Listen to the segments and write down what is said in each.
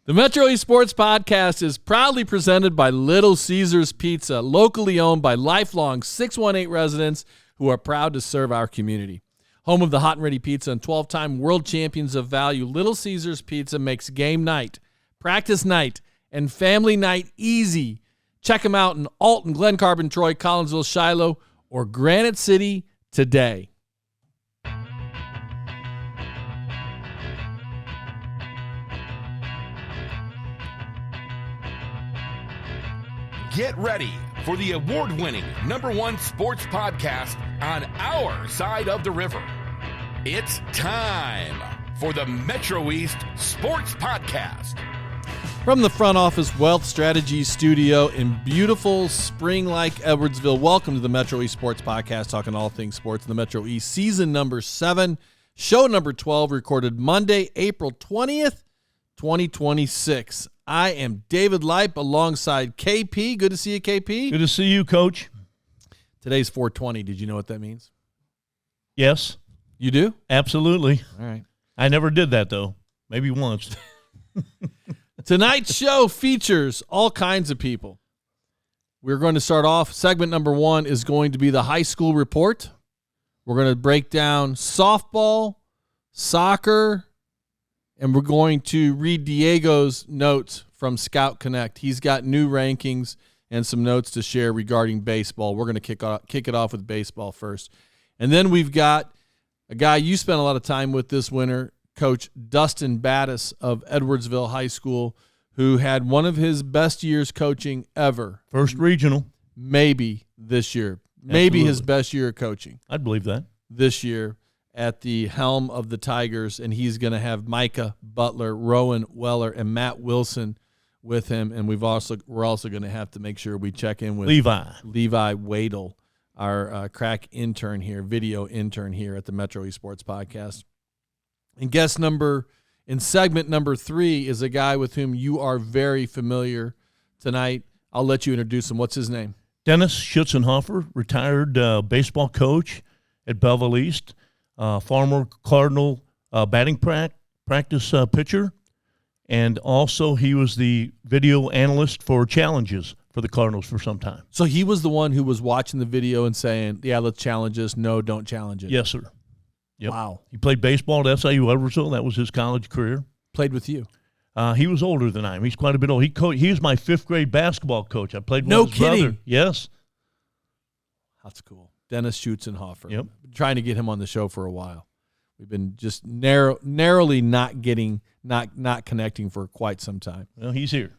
The Metro East Sports Podcast is proudly presented by Little Caesars Pizza, locally owned by lifelong 618 residents who are proud to serve our community. Home of the hot and ready pizza and 12-time world champions of value, Little Caesars Pizza makes game night, practice night, and family night easy. Check them out in Alton, Glen Carbon, Troy, Collinsville, Shiloh, or Granite City today. Get ready for the award-winning #1 sports podcast on our side of the river. It's time for the Metro East Sports Podcast. From the Front Office Wealth Strategies studio in beautiful spring-like Edwardsville, welcome to the Metro East Sports Podcast, talking all things sports in the Metro East, season number 7, show number 12, recorded Monday, April 20th, 2026. I am David Lipe alongside KP. Good to see you, KP. Good to see you, Coach. Today's 420. Did you know what that means? Yes. You do? Absolutely. All right. I never did that, though. Maybe once. Tonight's show features all kinds of people. We're going to start off. Segment number 1 is going to be the high school report. We're going to break down softball, soccer, and we're going to read Diego's notes from ScoutConnect. He's got new rankings and some notes to share regarding baseball. We're going to kick it off with baseball first. And then we've got a guy you spent a lot of time with this winter, Coach Dustin Battis of Edwardsville High School, who had one of his best years coaching ever. First regional. Maybe this year. Maybe his best year of coaching. I'd believe that. This year at the helm of the Tigers, and he's going to have Micah Butler, Rowan Weller, and Matt Wilson with him. And we're also going to have to make sure we check in with Levi Wadle, our crack intern here, video intern here at the Metro East Sports Podcast. And in segment number 3 is a guy with whom you are very familiar tonight. I'll let you introduce him. What's his name? Dennis Schutzenhofer, retired baseball coach at Belleville East, former Cardinal batting practice pitcher, and also he was the video analyst for challenges for the Cardinals for some time. So he was the one who was watching the video and saying, yeah, let's challenge this. No, don't challenge it. Yes, sir. Yep. Wow. He played baseball at SIU Edwardsville. That was his college career. Played with you. He was older than I am. He's quite a bit old. He was my 5th grade basketball coach. I played with his brother. Yes. That's cool. Dennis Schutzenhofer. Yep. Been trying to get him on the show for a while. We've been just narrowly not connecting for quite some time. Well, he's here.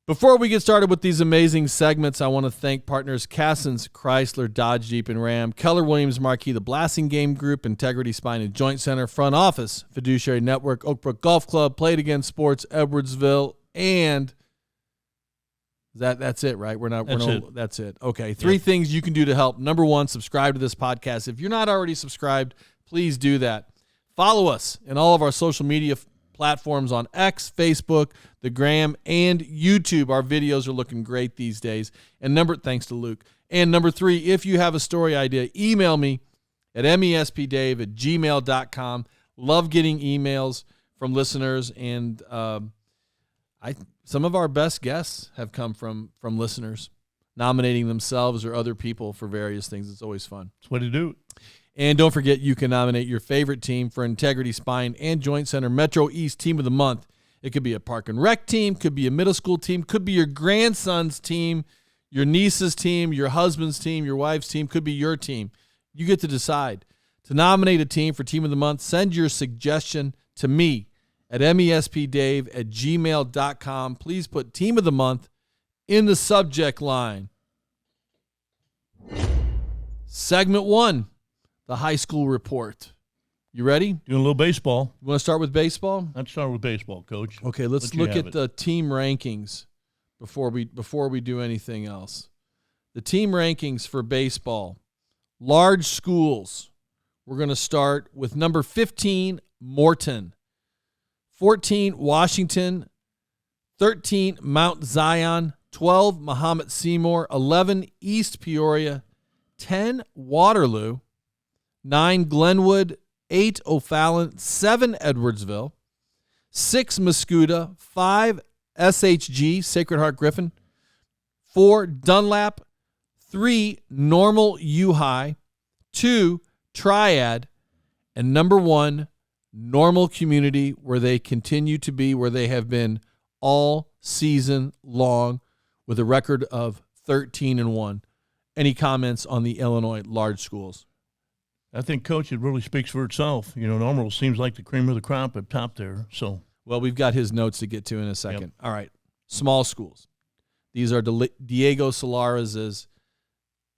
Before we get started with these amazing segments, I want to thank partners Cassens, Chrysler, Dodge, Jeep, and Ram, Keller Williams Marquee, the Blasting Game Group, Integrity Spine and Joint Center, Front Office, Fiduciary Network, Oakbrook Golf Club, Play It Again Sports, Edwardsville, and that's it, right? That's it. Okay, 3 things you can do to help. Number 1, subscribe to this podcast. If you're not already subscribed, please do that. Follow us in all of our social media platforms on X, Facebook, the Gram, and YouTube. Our videos are looking great these days. And thanks to Luke. And number 3, if you have a story idea, email me at mespdave@gmail.com. Love getting emails from listeners, and some of our best guests have come from listeners nominating themselves or other people for various things. It's always fun. That's the way to do it. And don't forget, you can nominate your favorite team for Integrity Spine and Joint Center Metro East Team of the Month. It could be a park and rec team, could be a middle school team, could be your grandson's team, your niece's team, your husband's team, your wife's team, could be your team. You get to decide. To nominate a team for Team of the Month, send your suggestion to me at mespdave@gmail.com. Please put Team of the Month in the subject line. Segment 1. The high school report. You ready? Doing a little baseball. You want to start with baseball? Let's start with baseball, Coach. Okay, let's look at the team rankings before we do anything else. The team rankings for baseball. Large schools. We're going to start with number 15, Morton. 14, Washington. 13, Mount Zion. 12, Mahomet Seymour. 11, East Peoria. 10, Waterloo. 9, Glenwood. 8, O'Fallon. 7, Edwardsville. 6 Muscuda, 5 SHG, Sacred Heart Griffin, 4 Dunlap, 3 Normal U-High, 2 Triad, and number 1 Normal Community, where they continue to be, where they have been all season long with a record of 13-1. Any comments on the Illinois large schools? I think, Coach, it really speaks for itself. Normal seems like the cream of the crop up top there. So, well, we've got his notes to get to in a second. Yep. All right, small schools. These are Diego Solares'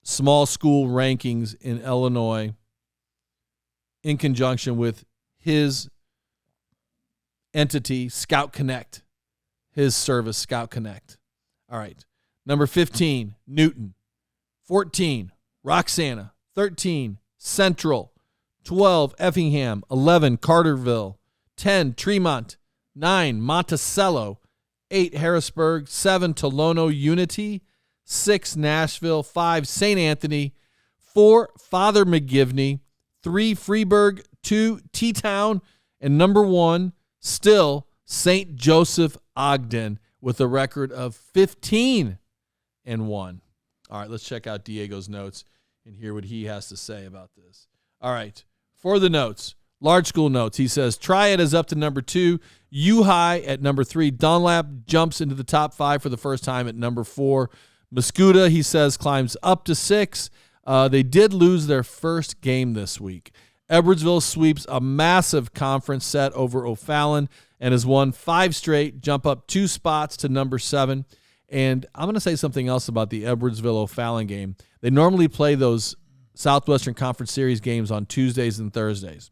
small school rankings in Illinois in conjunction with his entity, ScoutConnect, his service, ScoutConnect. All right. Number 15, Newton. 14, Roxana. 13, Central. 12, Effingham. 11, Carterville. 10, Tremont. 9, Monticello. 8, Harrisburg. 7, Tolono Unity. 6, Nashville. 5, St. Anthony. 4, Father McGivney. 3, Freeburg. 2, T-Town. And number 1, still St. Joseph Ogden with a record of 15-1. All right, let's check out Diego's notes and hear what he has to say about this. All right, for the notes, large school notes, he says Triad is up to number 2, U-High at number 3, Dunlap jumps into the top 5 for the first time at number 4, Muscuda, he says, climbs up to 6. They did lose their first game this week. Edwardsville sweeps a massive conference set over O'Fallon and has won 5 straight, jump up 2 spots to number 7. And I'm going to say something else about the Edwardsville-O'Fallon game. They normally play those Southwestern Conference Series games on Tuesdays and Thursdays.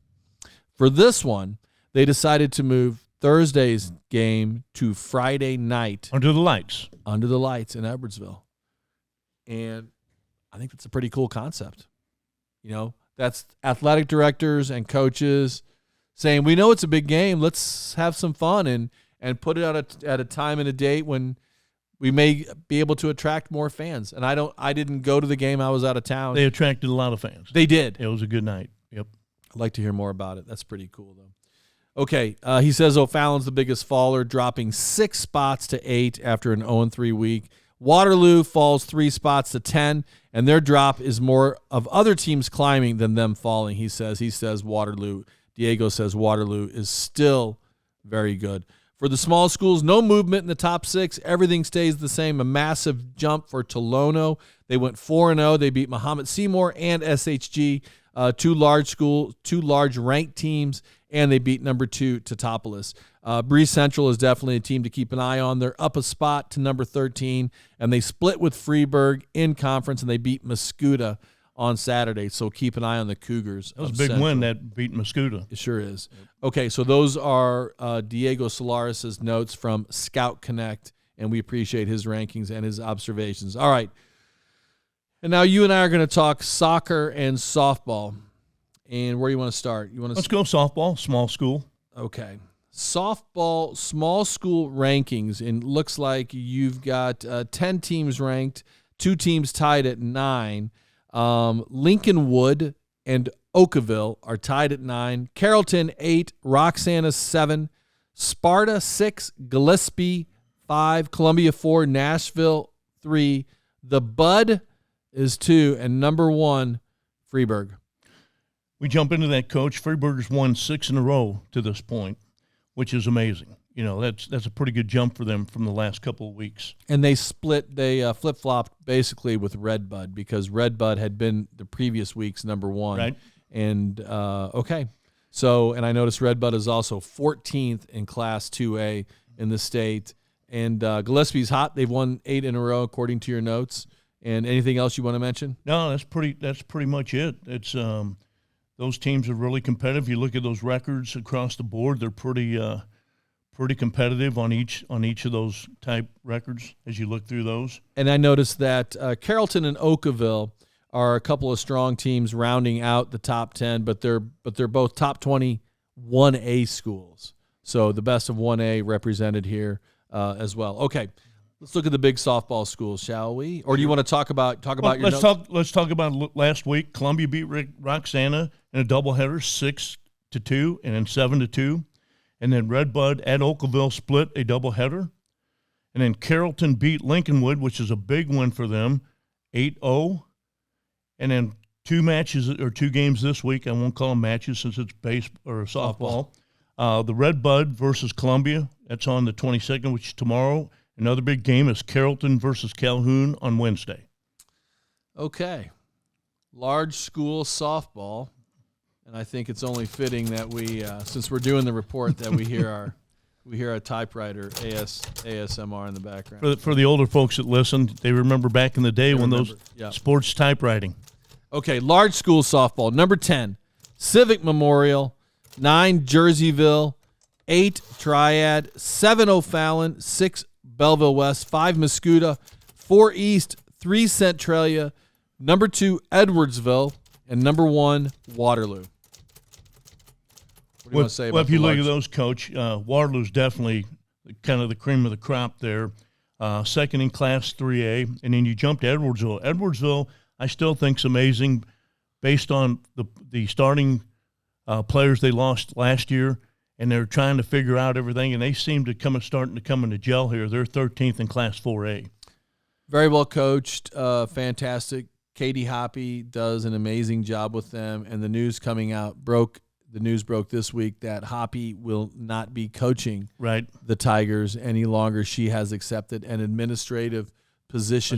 For this one, they decided to move Thursday's game to Friday night. Under the lights. Under the lights in Edwardsville. And I think that's a pretty cool concept. That's athletic directors and coaches saying, we know it's a big game. Let's have some fun and put it at a time and a date when we may be able to attract more fans. And I didn't go to the game. I was out of town. They attracted a lot of fans. They did. It was a good night. Yep. I'd like to hear more about it. That's pretty cool, though. Okay, he says O'Fallon's the biggest faller, dropping 6 spots to 8 after an 0-3 week. Waterloo falls 3 spots to 10, and their drop is more of other teams climbing than them falling, he says. Diego says Waterloo is still very good. For the small schools, no movement in the top 6. Everything stays the same. A massive jump for Tolono. They went 4-0. They beat Muhammad Seymour and SHG, 2 large ranked teams, and they beat number 2 Teutopolis. Bree Central is definitely a team to keep an eye on. They're up a spot to number 13, and they split with Freeburg in conference, and they beat Muscuda on Saturday. So keep an eye on the Cougars. That was a big win, that beat Muscuda. It sure is. Okay, so those are Diego Solares' notes from ScoutConnect, and we appreciate his rankings and his observations. All right. And now you and I are going to talk soccer and softball. And where do you want to start? Let's go softball, small school. Okay. Softball, small school rankings. And looks like you've got 10 teams ranked, 2 teams tied at 9. Lincolnwood and Oakville are tied at 9. Carrollton 8, Roxana 7, Sparta 6, Gillespie 5, Columbia 4, Nashville 3. The Bud is 2, and number 1, Freeburg. We jump into that, Coach. Freeburg's won 6 in a row to this point, which is amazing. That's a pretty good jump for them from the last couple of weeks. And they flip-flopped basically with Redbud because Redbud had been the previous week's number 1. Right. And, okay. So, and I noticed Redbud is also 14th in Class 2A in the state. And Gillespie's hot. They've won 8 in a row, according to your notes. And anything else you want to mention? No, that's pretty much it. It's those teams are really competitive. You look at those records across the board; they're pretty competitive on each of those type records as you look through those. And I noticed that Carrollton and Oakville are a couple of strong teams rounding out the top 10, but they're both top 20 1A schools. So the best of 1A represented here as well. Okay. Let's look at the big softball schools, shall we? Or do you want to talk about your notes? Let's talk about last week. Columbia beat Roxana in a doubleheader, 6-2, and then 7-2. And then Redbud at Oakville split a doubleheader. And then Carrollton beat Lincolnwood, which is a big win for them, 8-0. And then two games this week. I won't call them matches since it's base or softball. The Redbud versus Columbia. That's on the 22nd, which is tomorrow. Another big game is Carrollton versus Calhoun on Wednesday. Okay. Large school softball. And I think it's only fitting that we, since we're doing the report, that we hear our typewriter ASMR in the background. For the older folks that listen, they remember back in the day those sports typewriting. Okay, large school softball. Number 10, Civic Memorial. 9, Jerseyville. 8, Triad. 7, O'Fallon. 6, Belleville West. 5, Mascoutah. 4, East. 3, Centralia. Number 2, Edwardsville. And number 1, Waterloo. What do you want to say about if you look at those, Coach, Waterloo's definitely kind of the cream of the crop there. Second in Class 3A. And then you jump to Edwardsville. Edwardsville, I still think is amazing based on the starting players they lost last year, and they're trying to figure out everything, and they seem to starting to come into gel here. They're 13th in Class 4A. Very well coached, fantastic. Katie Hoppy does an amazing job with them, and the news coming out broke this week that Hoppy will not be coaching the Tigers any longer. She has accepted an administrative position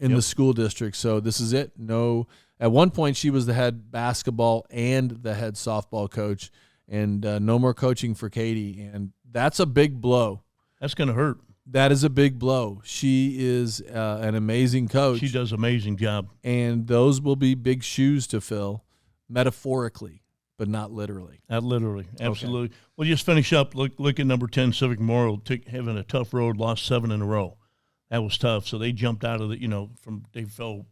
in the school district. So this is it. No, at one point she was the head basketball and the head softball coach, and no more coaching for Katie. And that's a big blow. That's going to hurt. That is a big blow. She is an amazing coach. She does an amazing job. And those will be big shoes to fill, metaphorically, but not literally. Not literally. Absolutely. Okay. We'll just finish up. Look at number 10, Civic Memorial, having a tough road, lost 7 in a row. That was tough. So they jumped out of they fell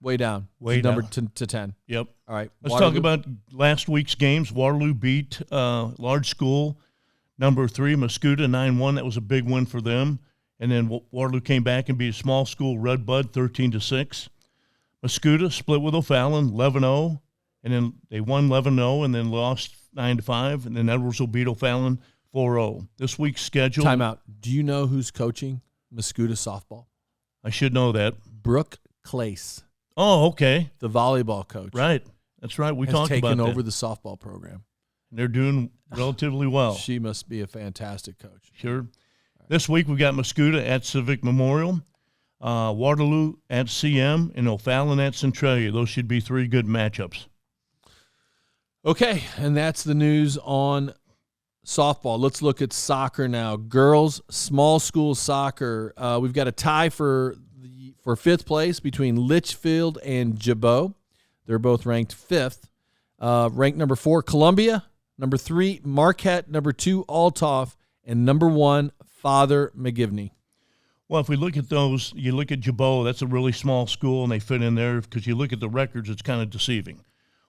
way down. Number 10 to 10. Yep. All right. Let's talk about last week's games. Waterloo beat Large School. Number 3, Mascoutah, 9-1. That was a big win for them. And then Waterloo came back and beat a small school, Redbud, 13-6. Mascoutah split with O'Fallon, 11-0. And then they won 11-0 and then lost 9-5. And then Edwardsville beat O'Fallon 4-0. This week's schedule. Timeout. Do you know who's coaching Mascoutah softball? I should know that. Brooke Clace. Oh, okay. The volleyball coach. Right. That's right. We talked about that. Has taken over the softball program. They're doing relatively well. She must be a fantastic coach. Sure. This week we got Mascoutah at Civic Memorial, Waterloo at CM, and O'Fallon at Centralia. Those should be 3 good matchups. Okay, and that's the news on softball. Let's look at soccer now. Girls small school soccer. We've got a tie for 5th place between Litchfield and Jabot. They're both ranked 5th. Ranked number 4, Columbia. Number 3, Marquette. Number 2, Althoff. And number 1, Father McGivney. Well, if we look at those, you look at Jabot, that's a really small school, and they fit in there because you look at the records, it's kind of deceiving.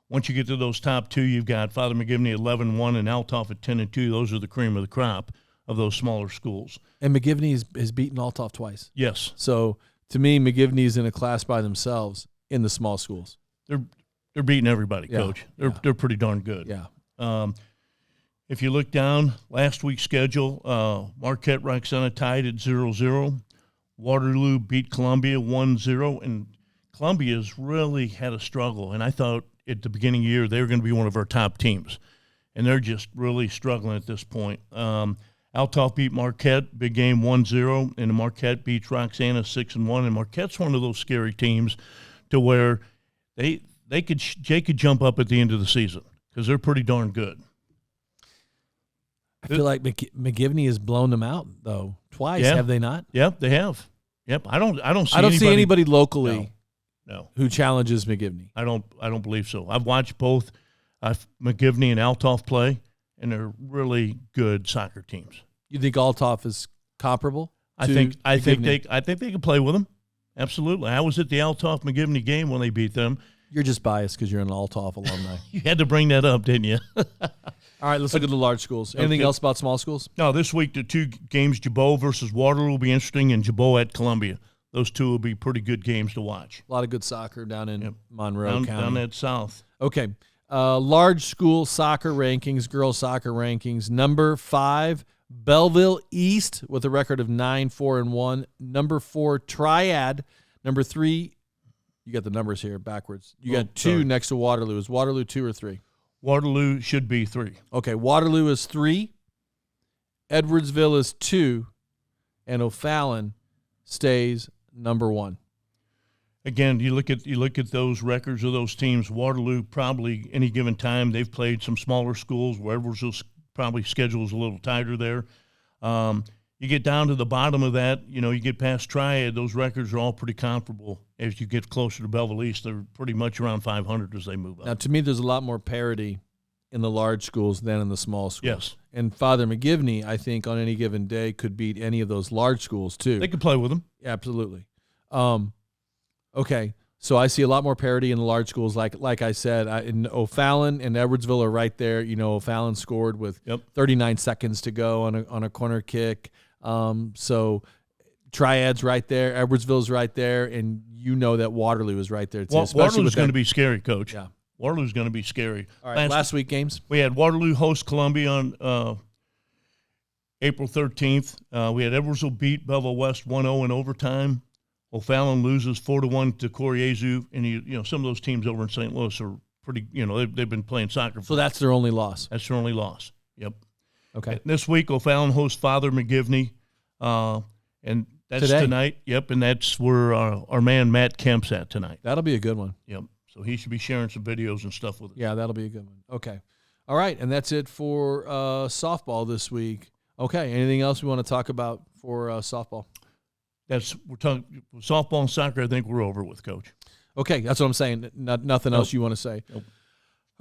Once you get to those top 2, you've got Father McGivney at 11-1 and Althoff at 10-2. Those are the cream of the crop of those smaller schools. And McGivney has beaten Althoff twice. Yes. So, to me, McGivney's in a class by themselves in the small schools. They're beating everybody, Coach. They're pretty darn good. Yeah. If you look down last week's schedule, Marquette Roxana tied at 0-0. Waterloo beat Columbia 1-0, and Columbia's really had a struggle. And I thought at the beginning of the year they were going to be one of our top teams, and they're just really struggling at this point. Althoff beat Marquette, big game 1-0, and Marquette beats Roxana 6-1. And Marquette's one of those scary teams to where Jay could jump up at the end of the season because they're pretty darn good. I feel like McGivney has blown them out though twice. Have they not? Yep, they have. Yep, I don't see anybody locally no who challenges McGivney. I don't believe so. I've watched both McGivney and Althoff play, and they're really good soccer teams. You think Althoff is comparable? I think they can play with them. Absolutely. I was at the Althoff McGivney game when they beat them. You're just biased because you're an Althoff alumni. You had to bring that up, didn't you? All right, let's look at the large schools. Anything else about small schools? No, this week the 2 games, Jabot versus Waterloo, will be interesting, and Jabot at Columbia. Those 2 will be pretty good games to watch. A lot of good soccer down in Monroe County. Down that south. Okay. Large school soccer rankings, girls soccer rankings. Number 5, Belleville East with a record of 9-4-1. Number 4, Triad. Number 3, you got the numbers here backwards. You got 2 next to Waterloo. Is Waterloo 2 or 3? Waterloo should be 3. Okay, Waterloo is 3. Edwardsville is 2. And O'Fallon stays number 1. Again, you look at those records of those teams. Waterloo probably any given time they've played some smaller schools. Where Edwardsville's probably schedule is a little tighter there. You get down to the bottom of that, you get past Triad. Those records are all pretty comparable. As you get closer to Belleville East, they're pretty much around 500 as they move up. Now, to me, there's a lot more parity in the large schools than in the small schools. Yes. And Father McGivney, I think, on any given day could beat any of those large schools, too. They could play with them. Absolutely. Okay, so I see a lot more parity in the large schools. Like I said, in O'Fallon and Edwardsville are right there. O'Fallon scored with 39 seconds to go on a corner kick. So Triad's right there, Edwardsville's right there, and that Waterloo is right there too. Waterloo's going to be scary, Coach. Yeah, Waterloo's going to be scary. All right, last week games. We had Waterloo host Columbia on April 13th. We had Edwardsville beat Belleville West 1-0 in overtime. O'Fallon loses 4-1 to Coriezu, and some of those teams over in St. Louis are pretty. They've been playing soccer. So that's their only loss. That's their only loss. Yep. Okay. And this week, O'Fallon hosts Father McGivney, and that's today. Tonight. Yep, and that's where our man Matt Kemp's at tonight. That'll be a good one. Yep. So he should be sharing some videos and stuff with us. Yeah, that'll be a good one. Okay. All right, and that's it for softball this week. Okay. Anything else we want to talk about for softball? We're talking softball and soccer. I think we're over with, Coach. Okay, that's what I'm saying. Nothing else you want to say. Nope.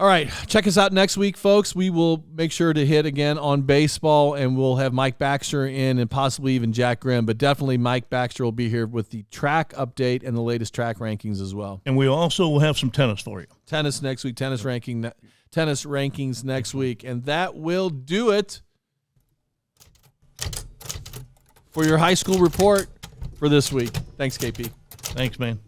All right, check us out next week, folks. We will make sure to hit again on baseball, and we'll have Mike Baxter in and possibly even Jack Grimm, but definitely Mike Baxter will be here with the track update and the latest track rankings as well. And we also will have some tennis for you. Tennis next week, tennis rankings next week, and that will do it for your high school report for this week. Thanks, KP. Thanks, man.